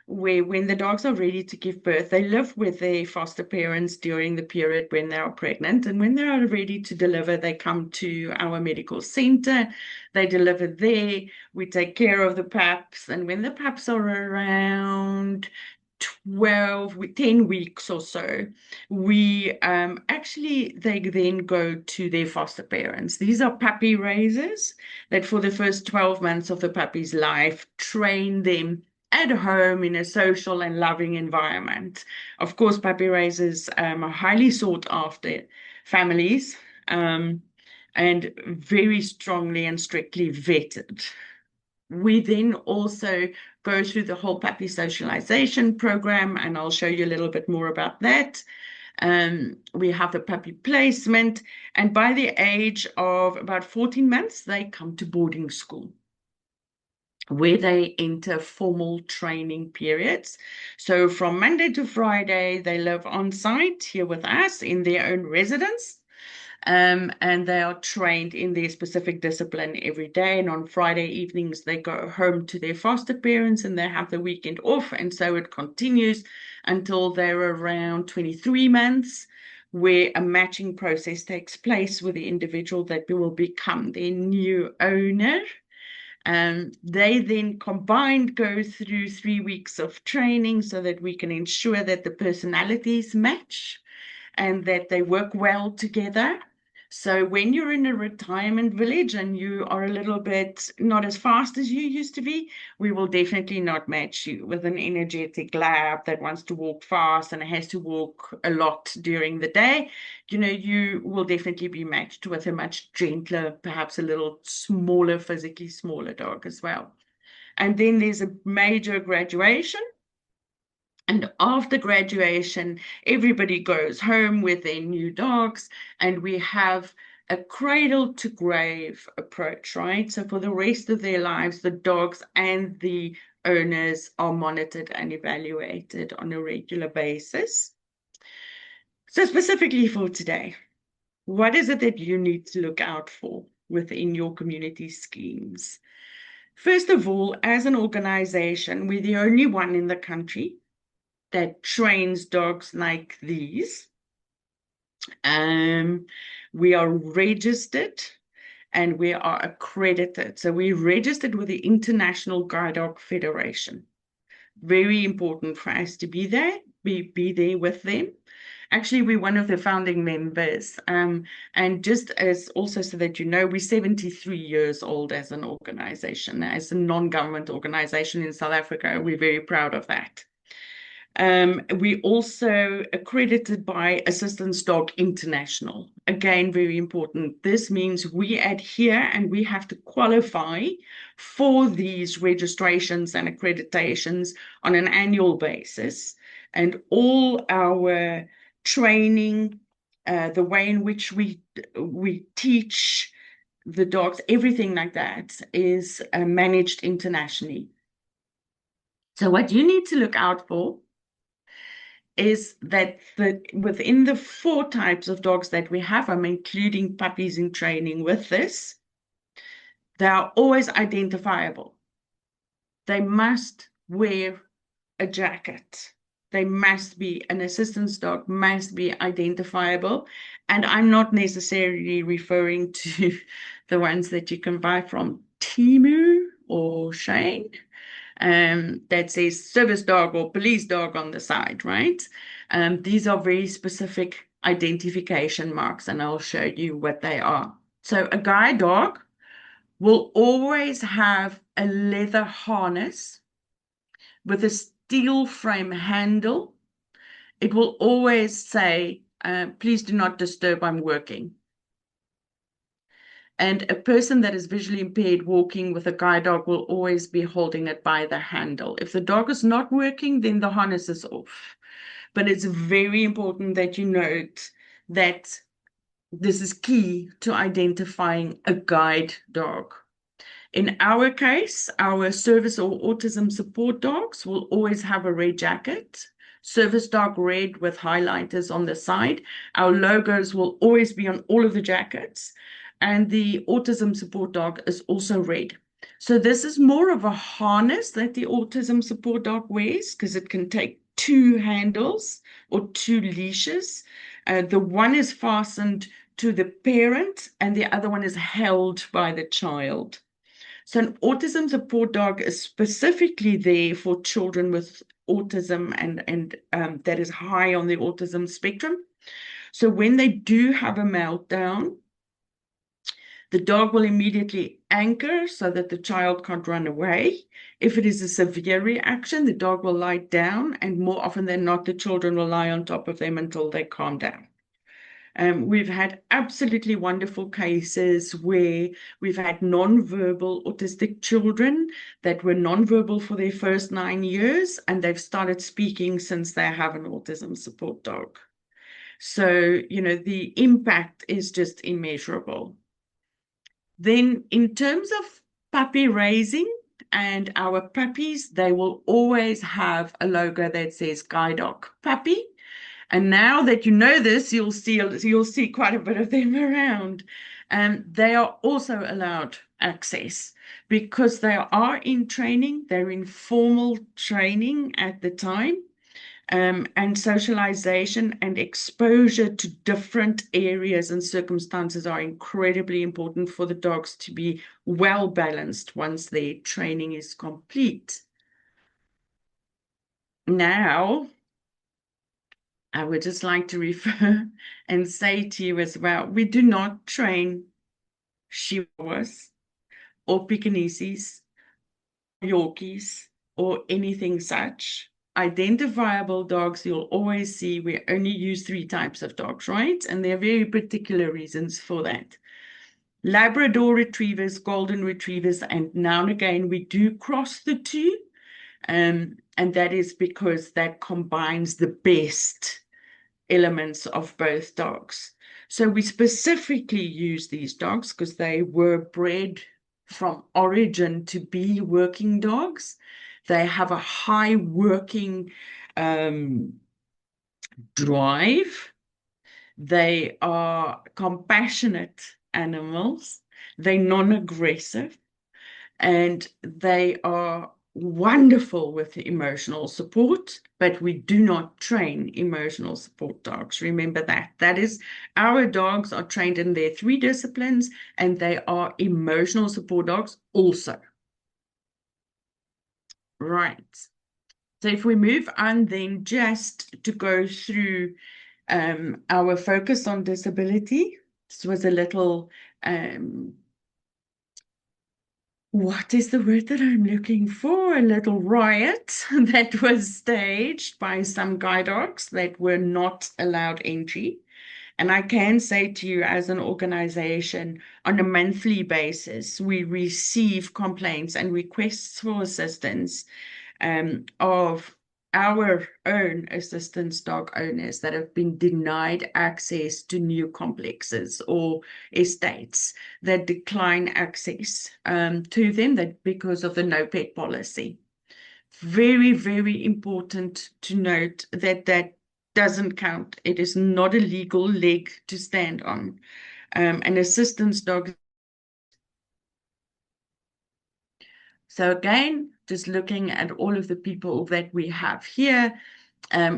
where when the dogs are ready to give birth, they live with their foster parents during the period when they are pregnant. And when they are ready to deliver, they come to our medical center. They deliver there. We take care of the pups. And when the pups are around 10 weeks or so, they then go to their foster parents. These are puppy raisers that for the first 12 months of the puppy's life train them at home in a social and loving environment. Of course, puppy raisers are highly sought after families and very strongly and strictly vetted. We then also go through the whole puppy socialization program, and I'll show you a little bit more about that. We have the puppy placement, and by the age of about 14 months, they come to boarding school, where they enter formal training periods. So from Monday to Friday, they live on site here with us in their own residence. And they are trained in their specific discipline every day. And on Friday evenings, they go home to their foster parents and they have the weekend off. And so it continues until they're around 23 months, where a matching process takes place with the individual that will become their new owner. They then combined go through 3 weeks of training so that we can ensure that the personalities match and that they work well together. So when you're in a retirement village and you are a little bit not as fast as you used to be, we will definitely not match you with an energetic lab that wants to walk fast and has to walk a lot during the day. You will definitely be matched with a much gentler, perhaps a little smaller, physically smaller dog as well. And then there's a major graduation. And after graduation, everybody goes home with their new dogs, and we have a cradle to grave approach, right? So for the rest of their lives, the dogs and the owners are monitored and evaluated on a regular basis. So specifically for today, what is it that you need to look out for within your community schemes? First of all, as an organization, we're the only one in the country that trains dogs like these. We are registered and we are accredited. So we're registered with the International Guide Dog Federation. Very important for us to be there, be there with them. Actually, we're one of the founding members. And just as also so that you know, we're 73 years old as an organization, as a non-government organization in South Africa. We're very proud of that. We also accredited by Assistance Dog International. Again, very important. This means we adhere and we have to qualify for these registrations and accreditations on an annual basis. And all our training, the way in which we teach the dogs, everything like that is managed internationally. So what you need to look out for is that within the 4 types of dogs that we have, I'm including puppies in training with this, they are always identifiable. They must wear a jacket. They must be, an assistance dog must be identifiable. And I'm not necessarily referring to the ones that you can buy from Temu or Shein. That says service dog or police dog on the side, right? These are very specific identification marks, and I'll show you what they are. So a guide dog will always have a leather harness with a steel frame handle. It will always say, please do not disturb, I'm working. And a person that is visually impaired walking with a guide dog will always be holding it by the handle. If the dog is not working, then the harness is off. But it's very important that you note that this is key to identifying a guide dog. In our case, our service or autism support dogs will always have a red jacket. Service dog red with highlighters on the side. Our logos will always be on all of the jackets. And the autism support dog is also red. So this is more of a harness that the autism support dog wears because it can take 2 handles or 2 leashes. The one is fastened to the parent and the other one is held by the child. So an autism support dog is specifically there for children with autism and that is high on the autism spectrum. So when they do have a meltdown, the dog will immediately anchor so that the child can't run away. If it is a severe reaction, the dog will lie down, and more often than not, the children will lie on top of them until they calm down. We've had absolutely wonderful cases where we've had non-verbal autistic children that were non-verbal for their first 9 years, and they've started speaking since they have an autism support dog. So, the impact is just immeasurable. Then in terms of puppy raising and our puppies, they will always have a logo that says Guide Dog Puppy. And now that you know this, you'll see quite a bit of them around. They are also allowed access because they are in training. They're in formal training at the time. And socialization and exposure to different areas and circumstances are incredibly important for the dogs to be well balanced once their training is complete. Now, I would just like to refer and say to you as well, we do not train Chihuahuas or Pekineses, Yorkies, or anything such. Identifiable dogs, you'll always see we only use 3 types of dogs, right? And there are very particular reasons for that. Labrador retrievers, golden retrievers, and now and again we do cross the 2. And that is because that combines the best elements of both dogs. So we specifically use these dogs because they were bred from origin to be working dogs. They have a high working drive. They are compassionate animals. They're non-aggressive. And they are wonderful with emotional support, but we do not train emotional support dogs. Remember that. That is, our dogs are trained in their 3 disciplines, and they are emotional support dogs also. Right. So if we move on then just to go through our focus on disability. This was a little what is the word that I'm looking for? A little riot that was staged by some guide dogs that were not allowed entry. And I can say to you, as an organization, on a monthly basis, we receive complaints and requests for assistance of our own assistance dog owners that have been denied access to new complexes or estates that decline access to them because of the no pet policy. Very, very important to note that that doesn't count. It is not a legal leg to stand on. An assistance dog. So again, just looking at all of the people that we have here,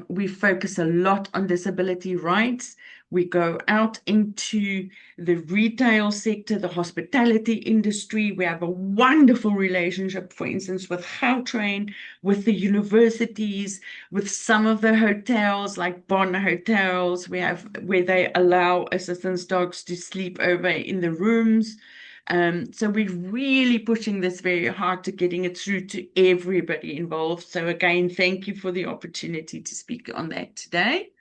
we focus a lot on disability rights. We go out into the retail sector, the hospitality industry. We have a wonderful relationship, for instance, with Gautrain, with the universities, with some of the hotels like Bonn hotels. We have where they allow assistance dogs to sleep over in the rooms. So we're really pushing this very hard to getting it through to everybody involved. So again, thank you for the opportunity to speak on that today.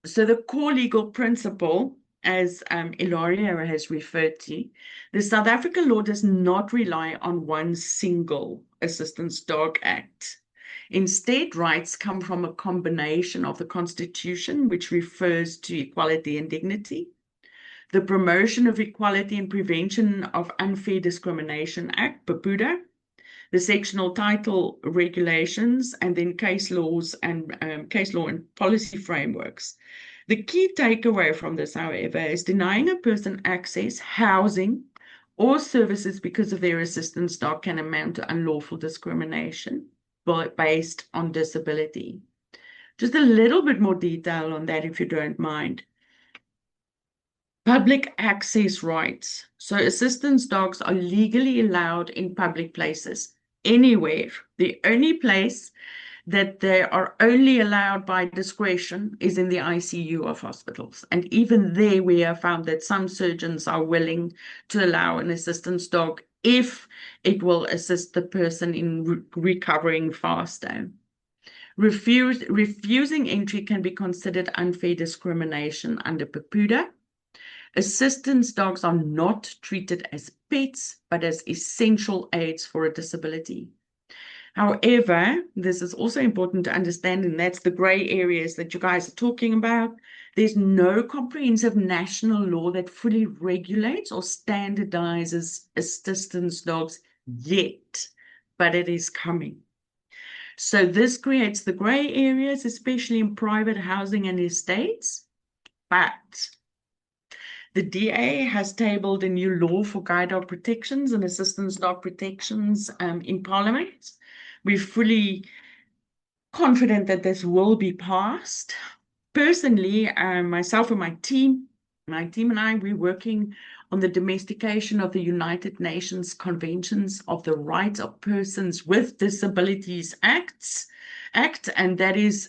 So the core legal principle, as Ilario has referred to, the South African law does not rely on one single Assistance Dog Act. Instead, rights come from a combination of the Constitution, which refers to equality and dignity, the Promotion of Equality and Prevention of Unfair Discrimination Act, PAPUDA, the sectional title regulations, and then case laws and case law and policy frameworks. The key takeaway from this, however, is denying a person access, housing, or services because of their assistance dog can amount to unlawful discrimination based on disability. Just a little bit more detail on that, if you don't mind. Public access rights. So assistance dogs are legally allowed in public places, anywhere. The only place that they are only allowed by discretion is in the ICU of hospitals. And even there we have found that some surgeons are willing to allow an assistance dog if it will assist the person in recovering faster. Refusing entry can be considered unfair discrimination under PAPUDA. Assistance dogs are not treated as pets, but as essential aids for a disability. However, this is also important to understand, and that's the gray areas that you guys are talking about. There's no comprehensive national law that fully regulates or standardizes assistance dogs yet, but it is coming. So this creates the gray areas, especially in private housing and estates, but the DA has tabled a new law for guide dog protections and assistance dog protections in Parliament. we're fully confident that this will be passed. Personally, myself and my team and I, we're working on the domestication of the United Nations Conventions of the Rights of Persons with Disabilities Act, and that is,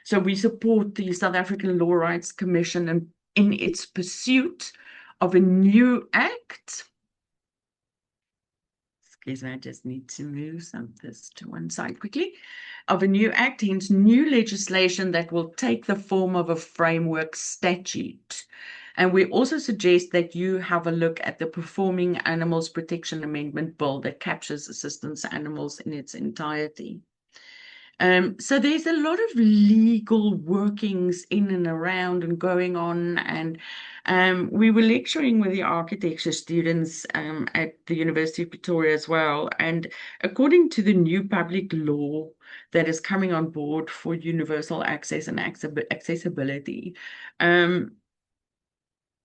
so we support the South African Law Rights Commission in its pursuit of a new act. Excuse me, I just need to move some of this to one side quickly. Of a new act, hence new legislation that will take the form of a framework statute. And we also suggest that you have a look at the Performing Animals Protection Amendment Bill that captures assistance animals in its entirety. So there's a lot of legal workings in and around and going on, and we were lecturing with the architecture students at the University of Pretoria as well, and according to the new public law that is coming on board for universal access and accessibility,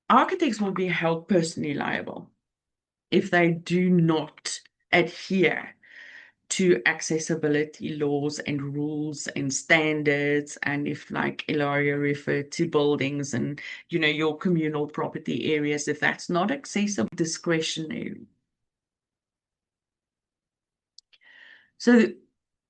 architects will be held personally liable if they do not adhere to accessibility laws and rules and standards, and if, like Ilario referred to, buildings and, you know, your communal property areas, if that's not accessible, discretionary. So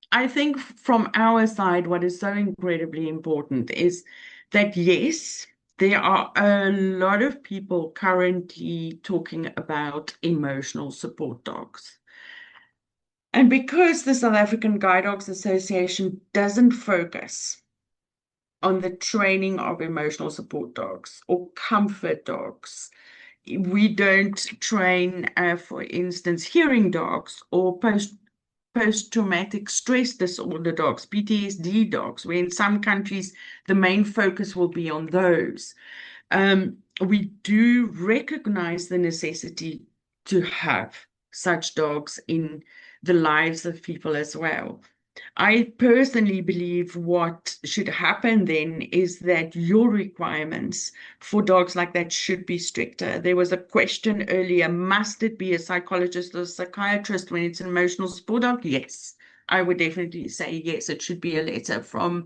I think from our side, what is so incredibly important is that, yes, there are a lot of people currently talking about emotional support dogs. And because the South African Guide Dogs Association doesn't focus on the training of emotional support dogs or comfort dogs, we don't train, for instance, hearing dogs or post-traumatic stress disorder dogs, PTSD dogs, where in some countries the main focus will be on those. We do recognize the necessity to have such dogs in the lives of people as well. I personally believe what should happen then is that your requirements for dogs like that should be stricter. There was a question earlier, must it be a psychologist or a psychiatrist when it's an emotional support dog? Yes, I would definitely say yes, it should be a letter from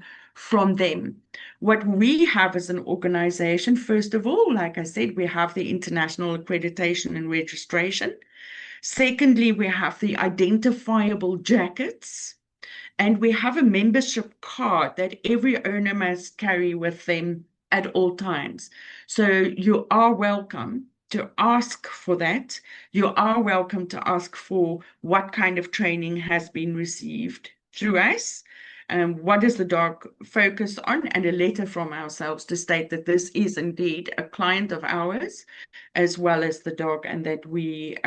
them. What we have as an organization, first of all, like I said, we have the international accreditation and registration. Secondly, we have the identifiable jackets, and we have a membership card that every owner must carry with them at all times. So you are welcome to ask for that. You are welcome to ask for what kind of training has been received through us. What does the dog focus on? And a letter from ourselves to state that this is indeed a client of ours, as well as the dog, and that we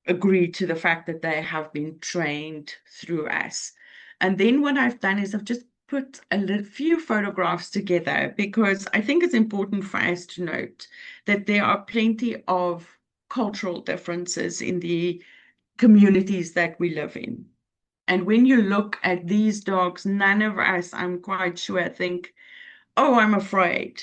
agree to the fact that they have been trained through us. And then what I've done is I've just put a few photographs together, because I think it's important for us to note that there are plenty of cultural differences in the communities that we live in. And when you look at these dogs, none of us, I'm quite sure, think, oh, I'm afraid.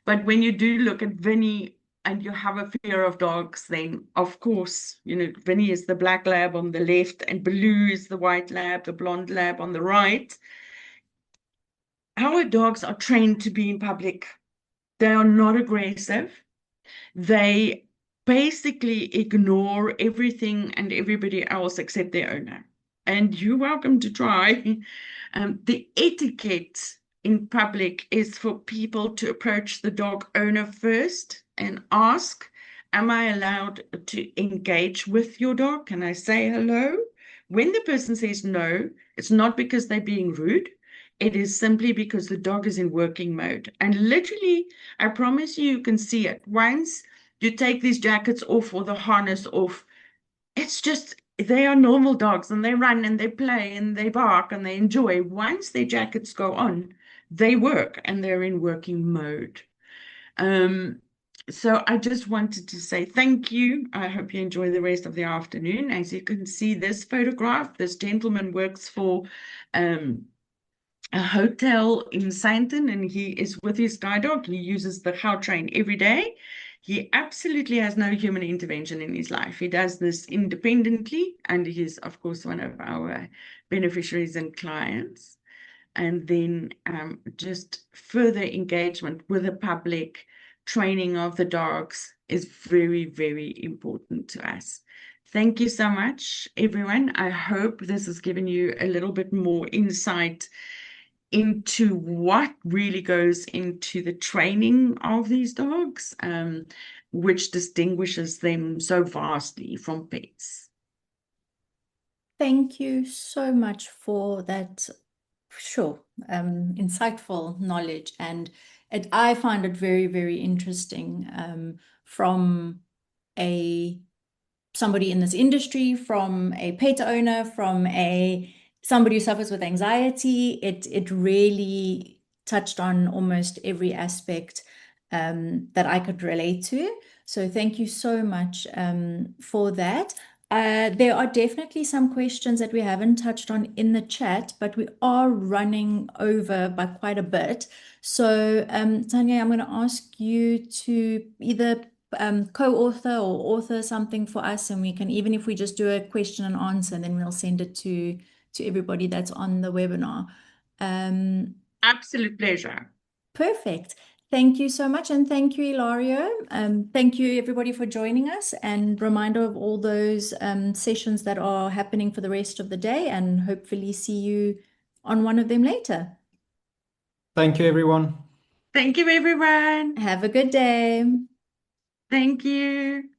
But when you do look at Vinny and you have a fear of dogs, then of course, you know, Vinny is the black lab on the left and Blue is the white lab, the blonde lab on the right. Our dogs are trained to be in public. They are not aggressive. They basically ignore everything and everybody else except their owner. And you're welcome to try. The etiquette in public is for people to approach the dog owner first and ask, am I allowed to engage with your dog? Can I say hello? When the person says no, it's not because they're being rude. It is simply because the dog is in working mode. And literally, I promise you, you can see it. Once you take these jackets off or the harness off, it's just, they are normal dogs and they run and they play and they bark and they enjoy. Once their jackets go on, they work and they're in working mode. So I just wanted to say thank you. I hope you enjoy the rest of the afternoon. As you can see this photograph, this gentleman works for a hotel in Sandton, and he is with his guide dog. He uses the Gautrain every day. He absolutely has no human intervention in his life. He does this independently, and he's, of course, one of our beneficiaries and clients. And then just further engagement with the public, training of the dogs is very, very important to us. Thank you so much, everyone. I hope this has given you a little bit more insight into what really goes into the training of these dogs, which distinguishes them so vastly from pets. Thank you so much for that, insightful knowledge. And I find it very, very interesting from somebody in this industry, from a pet owner, from somebody who suffers with anxiety. It really touched on almost every aspect that I could relate to. So thank you so much for that. There are definitely some questions that we haven't touched on in the chat, but we are running over by quite a bit. So Tanya, I'm going to ask you to either co-author or author something for us, and we can, even if we just do a question and answer, and then we'll send it to everybody that's on the webinar. Absolute pleasure. Perfect. Thank you so much, and thank you, Ilario. Thank you, everybody, for joining us, and reminder of all those sessions that are happening for the rest of the day, and hopefully see you on one of them later. Thank you, everyone. Thank you, everyone. Have a good day. Thank you.